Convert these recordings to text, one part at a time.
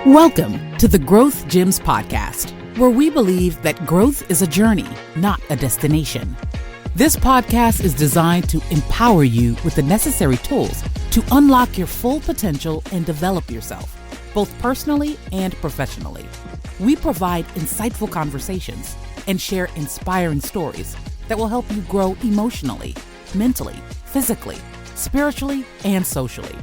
Welcome to the Growth Gyms podcast, where we believe that growth is a journey, not a destination. This podcast is designed to empower you with the necessary tools to unlock your full potential and develop yourself, both personally and professionally. We provide insightful conversations and share inspiring stories that will help you grow emotionally, mentally, physically, spiritually, and socially.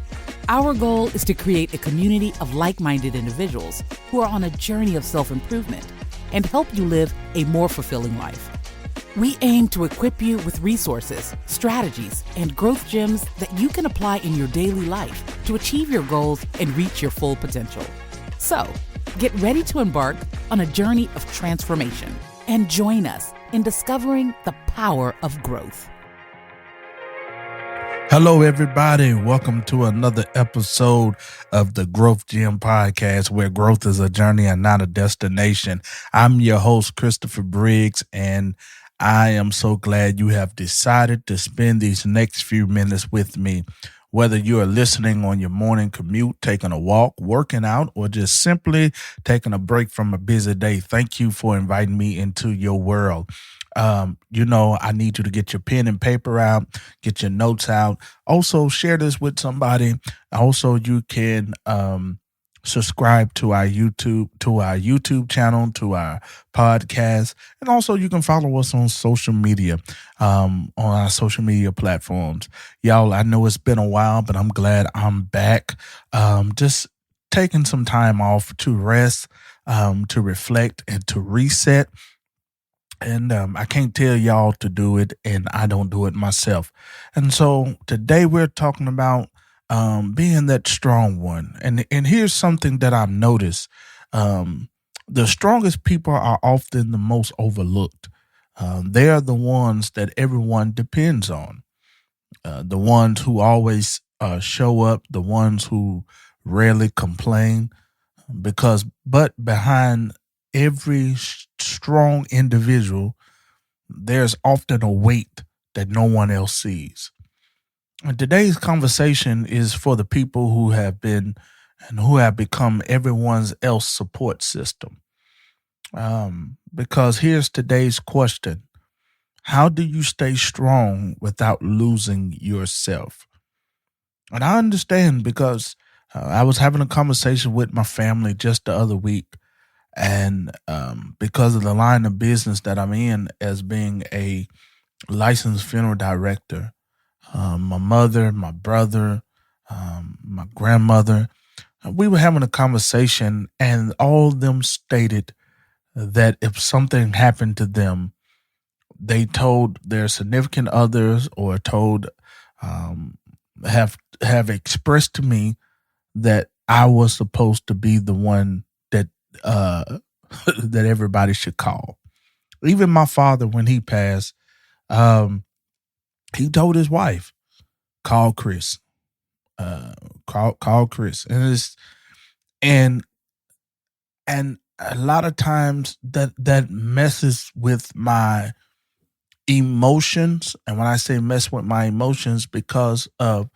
Our goal is to create a community of like-minded individuals who are on a journey of self-improvement and help you live a more fulfilling life. We aim to equip you with resources, strategies, and growth gems that you can apply in your daily life to achieve your goals and reach your full potential. So, get ready to embark on a journey of transformation and join us in discovering the power of growth. Hello, everybody. Welcome to another episode of the Growth Gym podcast, where growth is a journey and not a destination. I'm your host, Christopher Briggs, and I am so glad you have decided to spend these next few minutes with me. Whether you are listening on your morning commute, taking a walk, working out, or just simply taking a break from a busy day, thank you for inviting me into your world. I need you to get your pen and paper out, get your notes out. Also, share this with somebody. Also, you can subscribe to our YouTube channel, to our podcast, and also you can follow us on social media, on our social media platforms. Y'all, I know it's been a while, but I'm glad I'm back. Just taking some time off to rest, to reflect, and to reset. And I can't tell y'all to do it, and I don't do it myself. And so today we're talking about being that strong one. And here's something that I've noticed. The strongest people are often the most overlooked. They are the ones that everyone depends on, the ones who always show up, the ones who rarely complain, but behind every strong individual, there's often a weight that no one else sees. And today's conversation is for the people who have been and who have become everyone's else support system. Because here's today's question: how do you stay strong without losing yourself? And I understand because I was having a conversation with my family just the other week. And because of the line of business that I'm in as being a licensed funeral director, my mother, my brother, my grandmother, we were having a conversation, and all of them stated that if something happened to them, they told their significant others or told have expressed to me that I was supposed to be the one that that everybody should call. Even my father, when he passed, he told his wife, call Chris, call Chris. And a lot of times that messes with my emotions. And when I say mess with my emotions, because of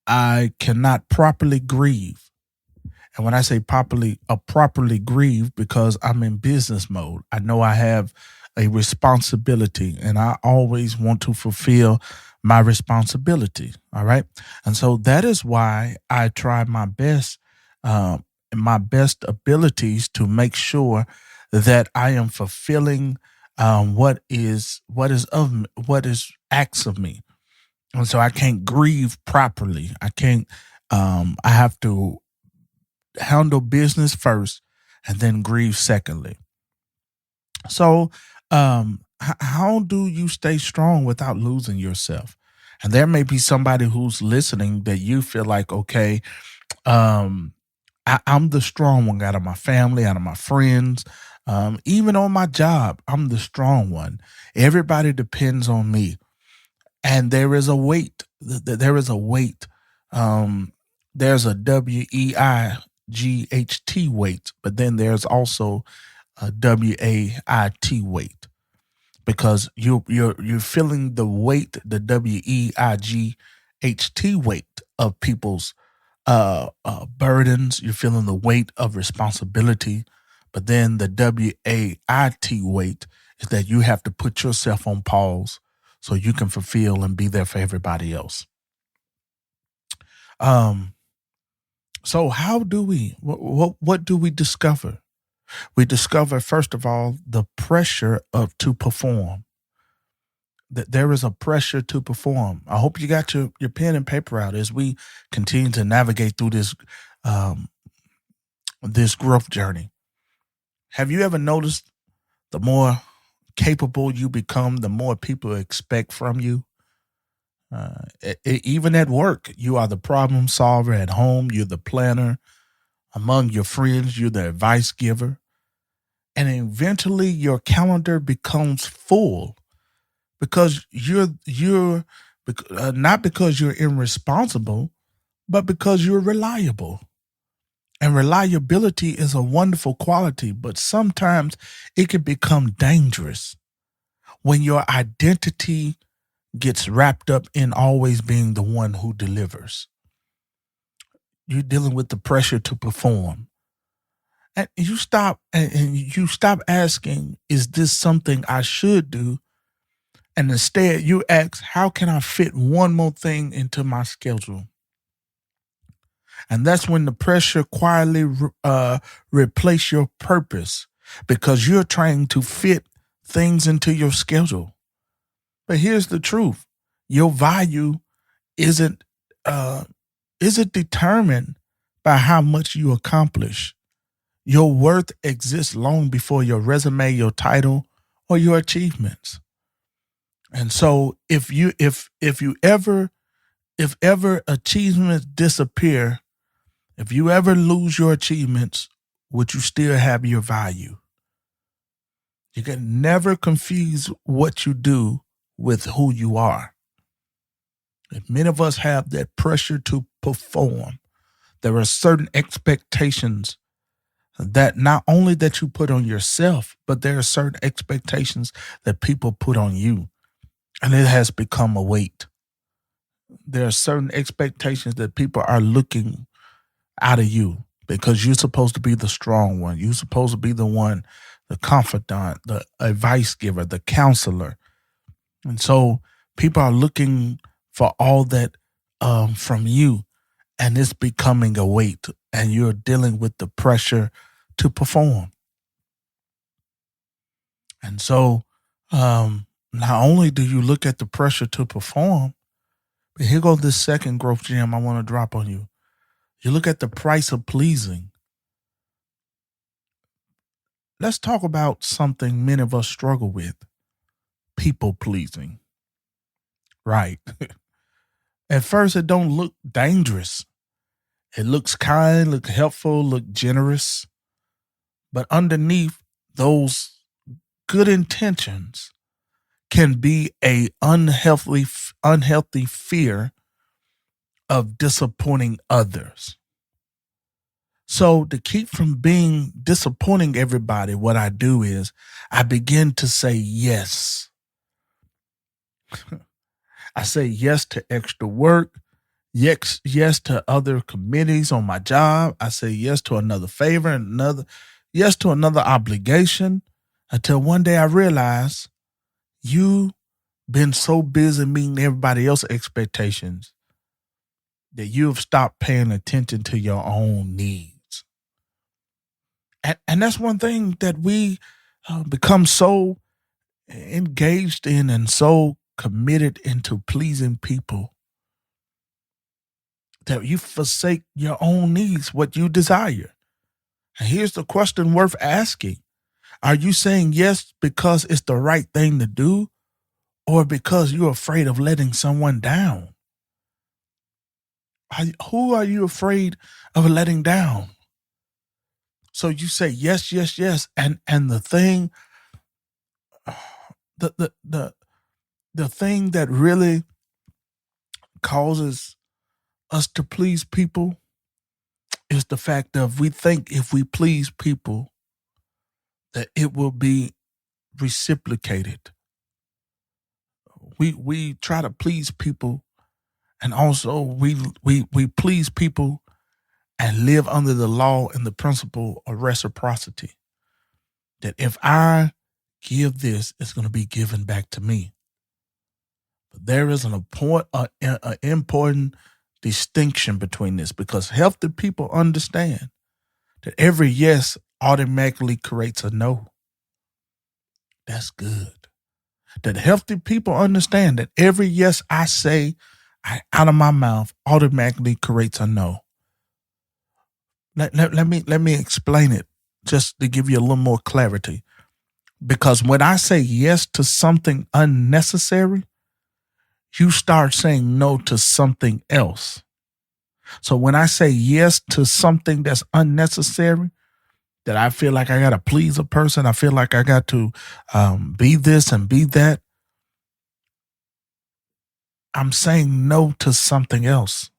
I cannot properly grieve. And when I say properly grieve, because I'm in business mode, I know I have a responsibility, and I always want to fulfill my responsibility. All right. And so that is why I try my best, my best abilities to make sure that I am fulfilling what is asked of me. And so I can't grieve properly. I can't. I have to handle business first and then grieve secondly. So how do you stay strong without losing yourself? And there may be somebody who's listening that you feel like, okay, I'm the strong one out of my family, out of my friends, even on my job, I'm the strong one. Everybody depends on me. And there is a weight. There is a weight. There's a WEIGHT weight, but then there's also a WAIT weight, because you're feeling the weight, the WEIGHT weight of people's burdens. You're feeling the weight of responsibility. But then the WAIT weight is that you have to put yourself on pause so you can fulfill and be there for everybody else. So how do we, what do we discover? We discover, first of all, the pressure to perform. That there is a pressure to perform. I hope you got your pen and paper out as we continue to navigate through this growth journey. Have you ever noticed the more capable you become, the more people expect from you? Even at work, you are the problem solver. At home, you're the planner. Among your friends, you're the advice giver. And eventually your calendar becomes full because you're not because you're irresponsible, but because you're reliable. And reliability is a wonderful quality, but sometimes it can become dangerous when your identity gets wrapped up in always being the one who delivers. You're dealing with the pressure to perform. And you stop asking, is this something I should do? And instead you ask, how can I fit one more thing into my schedule? And that's when the pressure quietly replace your purpose because you're trying to fit things into your schedule. But here's the truth. Your value isn't determined by how much you accomplish. Your worth exists long before your resume, your title, or your achievements. And so if ever achievements disappear, if you ever lose your achievements, would you still have your value? You can never confuse what you do with who you are. And many of us have that pressure to perform. There are certain expectations that not only that you put on yourself, but there are certain expectations that people put on you. And it has become a weight. There are certain expectations that people are looking out of you because you're supposed to be the strong one. You're supposed to be the one, the confidant, the advice giver, the counselor. And so people are looking for all that from you, and it's becoming a weight, and you're dealing with the pressure to perform. And so not only do you look at the pressure to perform, but here goes this second growth gem I want to drop on you. You look at the price of pleasing. Let's talk about something many of us struggle with. People pleasing. Right. At first, it don't look dangerous. It looks kind, look helpful, look generous. But underneath those good intentions can be a unhealthy fear of disappointing others. So to keep from being disappointing everybody, what I do is I begin to say yes. I say yes to extra work, yes to other committees on my job. I say yes to another favor and yes to another obligation until one day I realize you've been so busy meeting everybody else's expectations that you've stopped paying attention to your own needs. And that's one thing that we become so engaged in and so committed into pleasing people that you forsake your own needs, what you desire. And here's the question worth asking. Are you saying yes because it's the right thing to do or because you're afraid of letting someone down? Who are you afraid of letting down? So you say yes, yes, yes. And the thing, the thing that really causes us to please people is the fact of we think if we please people that it will be reciprocated. We try to please people, and also we please people and live under the law and the principle of reciprocity. That if I give this, it's going to be given back to me. But there is an important distinction between this, because healthy people understand that every yes automatically creates a no. That's good. That healthy people understand that every yes I say out of my mouth automatically creates a no. Let me explain it just to give you a little more clarity. Because when I say yes to something unnecessary, you start saying no to something else. So when I say yes to something that's unnecessary, that I feel like I got to please a person, I feel like I got to be this and be that, I'm saying no to something else.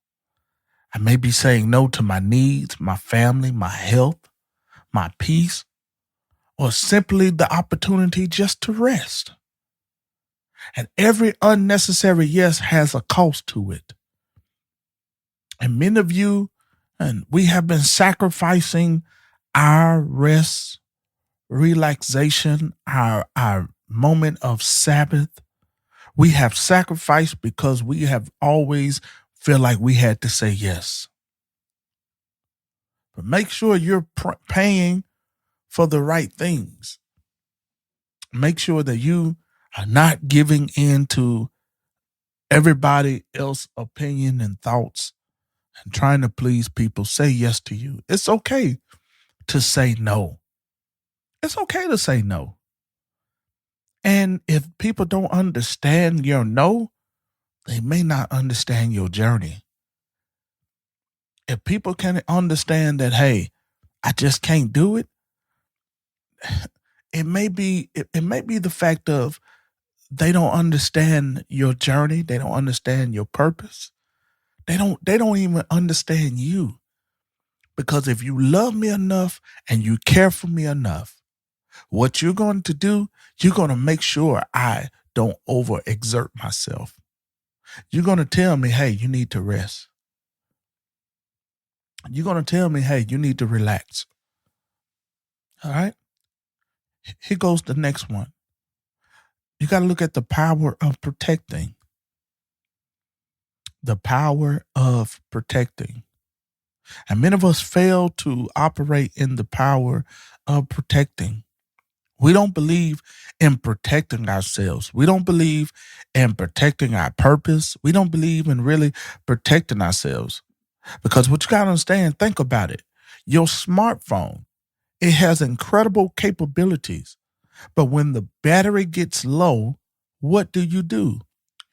I may be saying no to my needs, my family, my health, my peace, or simply the opportunity just to rest. And every unnecessary yes has a cost to it. And many of you, and we have been sacrificing our rest, relaxation, our moment of Sabbath. We have sacrificed because we have always felt like we had to say yes. But make sure you're paying for the right things. Make sure that you are not giving in to everybody else's opinion and thoughts and trying to please people. Say yes to you. It's okay to say no. It's okay to say no. And if people don't understand your no, they may not understand your journey. If people can understand that, hey, I just can't do it, it may be the fact of they don't understand your journey, they don't understand your purpose. They don't even understand you. Because if you love me enough and you care for me enough, what you're going to do, you're going to make sure I don't overexert myself. You're going to tell me, hey, you need to rest. You're going to tell me, hey, you need to relax. All right? Here goes the next one. You got to look at the power of protecting. The power of protecting. And many of us fail to operate in the power of protecting. We don't believe in protecting ourselves. We don't believe in protecting our purpose. We don't believe in really protecting ourselves. Because what you got to understand, think about it. Your smartphone, it has incredible capabilities. But when the battery gets low, what do?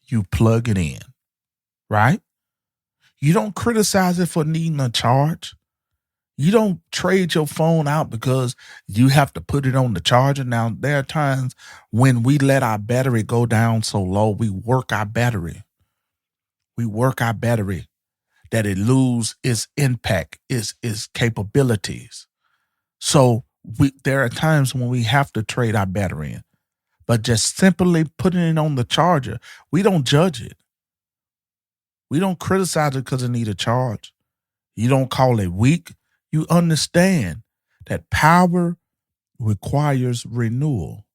You plug it in, right? You don't criticize it for needing a charge. You don't trade your phone out because you have to put it on the charger. Now, there are times when we let our battery go down so low, we work our battery. We work our battery that it lose its impact, its capabilities. So there are times when we have to trade our battery in. But just simply putting it on the charger, we don't judge it. We don't criticize it because it need a charge. You don't call it weak. You understand that power requires renewal.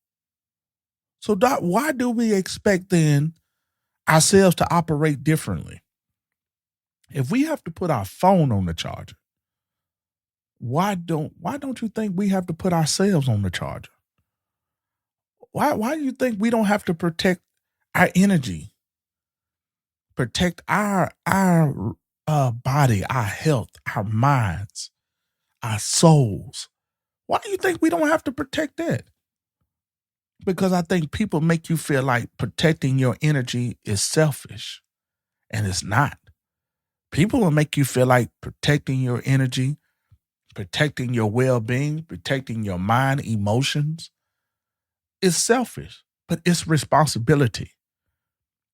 So, Doc, why do we expect then ourselves to operate differently? If we have to put our phone on the charger, why don't you think we have to put ourselves on the charger? Why do you think we don't have to protect our energy, protect our body, our health, our minds, our souls? Why do you think we don't have to protect that? Because I think people make you feel like protecting your energy is selfish, and it's not. People will make you feel like protecting your energy, protecting your well-being, protecting your mind, emotions is selfish, but it's responsibility.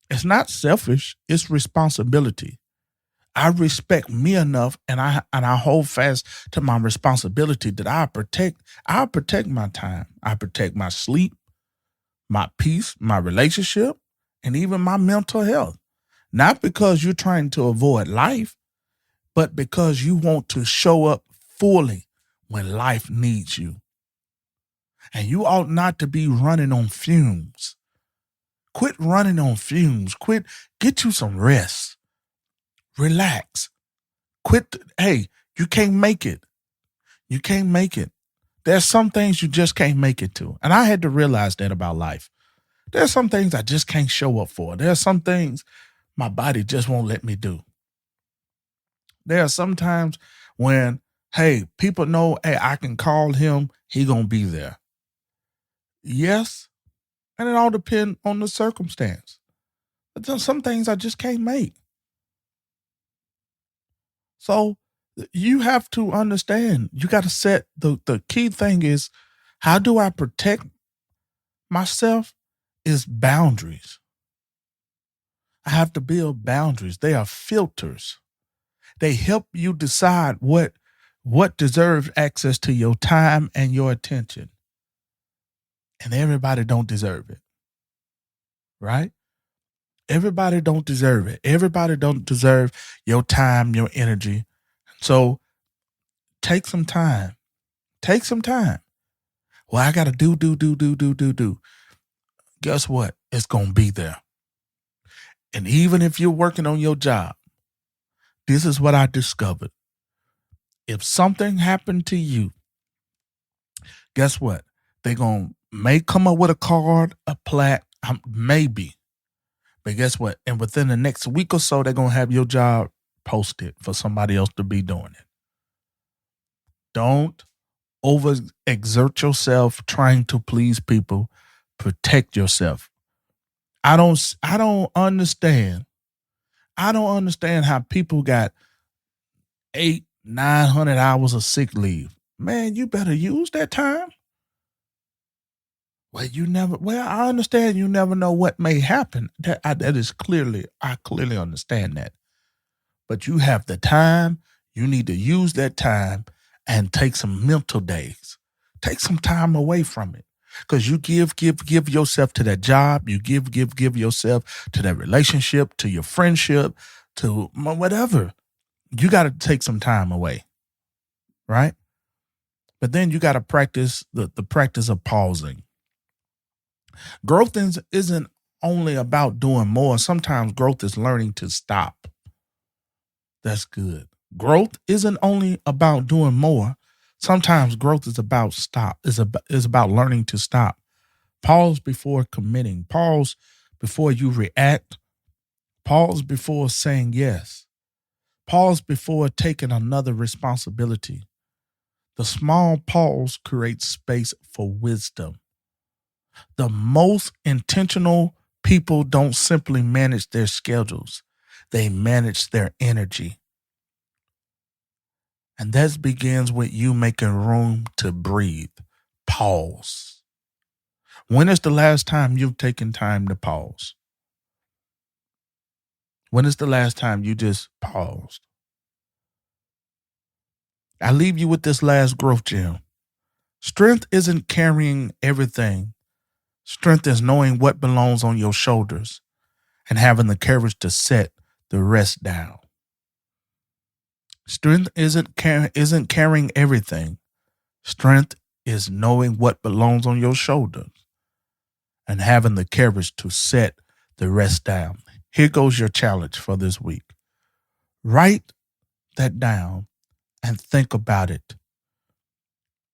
It's not selfish, it's responsibility. I respect me enough and I hold fast to my responsibility that I protect my time. I protect my sleep, my peace, my relationship, and even my mental health. Not because you're trying to avoid life, but because you want to show up fully when life needs you. And you ought not to be running on fumes. Quit running on fumes. Get you some rest. Relax. Hey, you can't make it. You can't make it. There's some things you just can't make it to. And I had to realize that about life. There's some things I just can't show up for. There's some things my body just won't let me do. There are some times when, hey, people know, hey, I can call him. He gonna be there. Yes. And it all depends on the circumstance. But there's some things I just can't make. So you have to understand, you got to set the key thing is, how do I protect myself is boundaries. I have to build boundaries. They are filters. They help you decide what deserves access to your time and your attention. And everybody don't deserve it. Right? Everybody don't deserve it. Everybody don't deserve your time, your energy. So take some time. Take some time. Well, I got to do. Guess what? It's going to be there. And even if you're working on your job, this is what I discovered. If something happened to you, guess what? May come up with a card, a plaque, maybe. But guess what? And within the next week or so, they're going to have your job posted for somebody else to be doing it. Don't overexert yourself trying to please people. Protect yourself. I don't understand. I don't understand how people got 800-900 hours of sick leave. Man, you better use that time. Well, I understand you never know what may happen. I clearly understand that. But you have the time. You need to use that time and take some mental days. Take some time away from it. Because you give yourself to that job. You give yourself to that relationship, to your friendship, to whatever. You got to take some time away. Right? But then you got to practice the practice of pausing. Growth isn't only about doing more. Sometimes growth is learning to stop. That's good. Growth isn't only about doing more. Sometimes growth is about stop. Is about learning to stop. Pause before committing. Pause before you react. Pause before saying yes. Pause before taking another responsibility. The small pause creates space for wisdom. The most intentional people don't simply manage their schedules. They manage their energy. And that begins with you making room to breathe. Pause. When is the last time you've taken time to pause? When is the last time you just paused? I leave you with this last growth gem. Strength isn't carrying everything. Strength is knowing what belongs on your shoulders and having the courage to set the rest down. Strength isn't carrying everything. Strength is knowing what belongs on your shoulders and having the courage to set the rest down. Here goes your challenge for this week. Write that down and think about it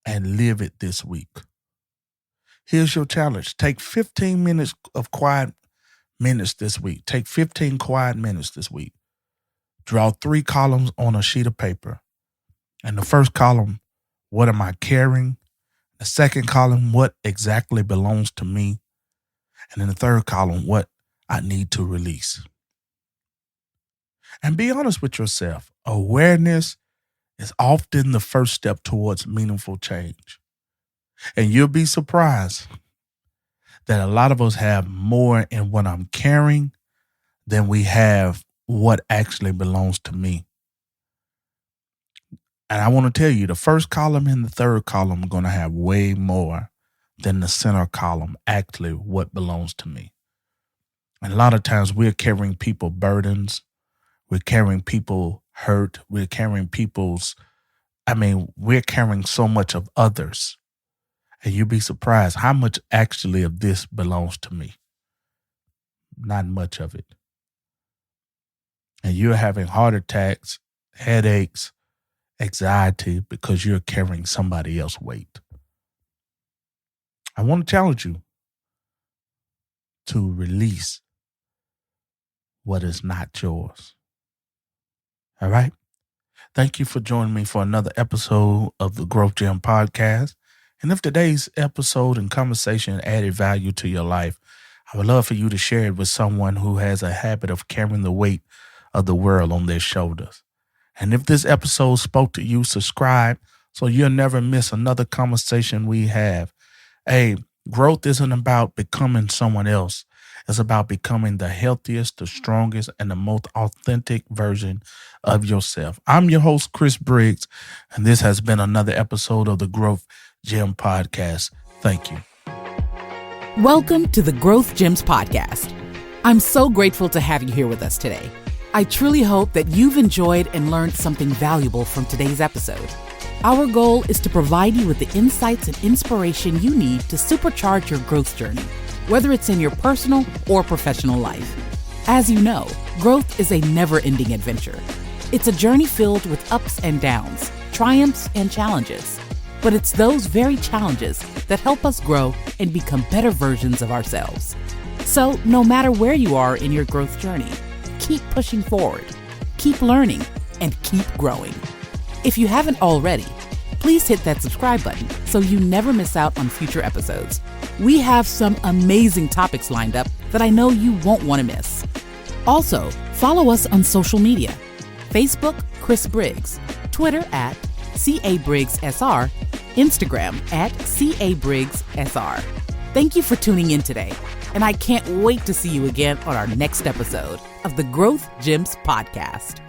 and live it this week. Here's your challenge. Take 15 minutes of quiet minutes this week. Take 15 quiet minutes this week. Draw 3 columns on a sheet of paper. And the first column, what am I carrying? The second column, what exactly belongs to me? And in the third column, what I need to release. And be honest with yourself. Awareness is often the first step towards meaningful change. And you'll be surprised that a lot of us have more in what I'm carrying than we have what actually belongs to me. And I want to tell you, the first column and the third column are going to have way more than the center column, actually what belongs to me. And a lot of times we're carrying people burdens. We're carrying people hurt. We're carrying we're carrying so much of others. And you'd be surprised how much actually of this belongs to me. Not much of it. And you're having heart attacks, headaches, anxiety because you're carrying somebody else's weight. I want to challenge you to release what is not yours. All right? Thank you for joining me for another episode of the Growth Gym Podcast. And if today's episode and conversation added value to your life, I would love for you to share it with someone who has a habit of carrying the weight of the world on their shoulders. And if this episode spoke to you, subscribe so you'll never miss another conversation we have. Hey, growth isn't about becoming someone else. It's about becoming the healthiest, the strongest, and the most authentic version of yourself. I'm your host, Chris Briggs, and this has been another episode of the Growth Gym Podcast. Thank you. Welcome to the Growth Gyms Podcast. I'm so grateful to have you here with us today. I truly hope that you've enjoyed and learned something valuable from today's episode. Our goal is to provide you with the insights and inspiration you need to supercharge your growth journey, whether it's in your personal or professional life. As you know, growth is a never-ending adventure. It's a journey filled with ups and downs, triumphs and challenges. But it's those very challenges that help us grow and become better versions of ourselves. So no matter where you are in your growth journey, keep pushing forward, keep learning, and keep growing. If you haven't already, please hit that subscribe button so you never miss out on future episodes. We have some amazing topics lined up that I know you won't want to miss. Also, follow us on social media. Facebook, Chris Briggs. Twitter at CABriggsSR. Instagram at CABriggsSR. Thank you for tuning in today, and I can't wait to see you again on our next episode of the Growth Gyms Podcast.